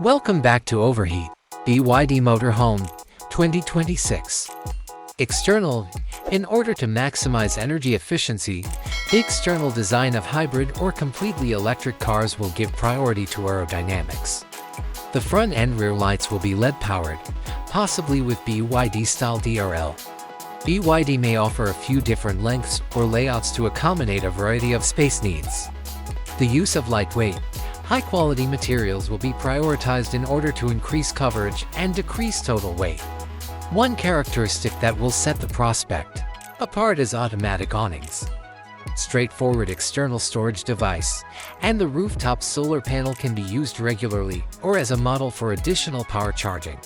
Welcome back to Overheat, BYD Motorhome, 2026. External. In order to maximize energy efficiency, the external design of hybrid or completely electric cars will give priority to aerodynamics. The front and rear lights will be LED-powered, possibly with BYD-style DRL. BYD may offer a few different lengths or layouts to accommodate a variety of space needs. The use of lightweight, high-quality materials will be prioritized in order to increase coverage and decrease total weight. One characteristic that will set the prospect apart is automatic awnings. Straightforward external storage device, and the rooftop solar panel can be used regularly or as a model for additional power charging.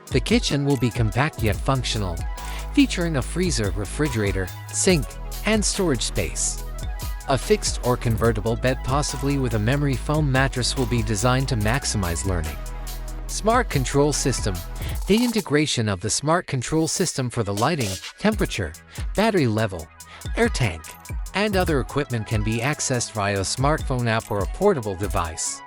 The kitchen will be compact yet functional, featuring a freezer, refrigerator, sink, and storage space. A fixed or convertible bed, possibly with a memory foam mattress, will be designed to maximize learning. Smart control system. The integration of the smart control system for the lighting, temperature, battery level, air tank, and other equipment can be accessed via a smartphone app or a portable device.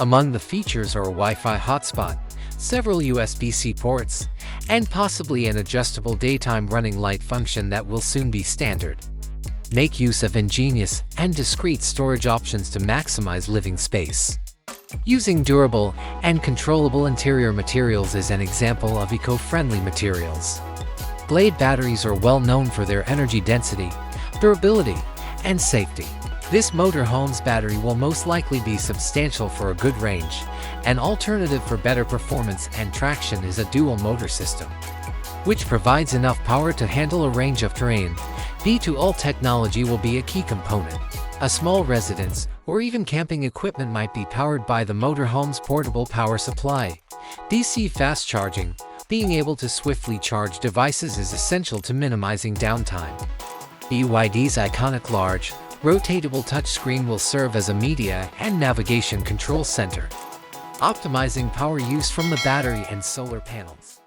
Among the features are a Wi-Fi hotspot, several USB-C ports, and possibly an adjustable daytime running light function that will soon be standard. Make use of ingenious and discreet storage options to maximize living space. Using durable and controllable interior materials is an example of eco-friendly materials. Blade batteries are well known for their energy density, durability, and safety. This motorhome's battery will most likely be substantial for a good range. An alternative for better performance and traction is a dual motor system, which provides enough power to handle a range of terrain. V2L technology will be a key component. A small residence or even camping equipment might be powered by the motorhome's portable power supply. DC fast charging. Being able to swiftly charge devices is essential to minimizing downtime. BYD's iconic large, rotatable touchscreen will serve as a media and navigation control center, optimizing power use from the battery and solar panels.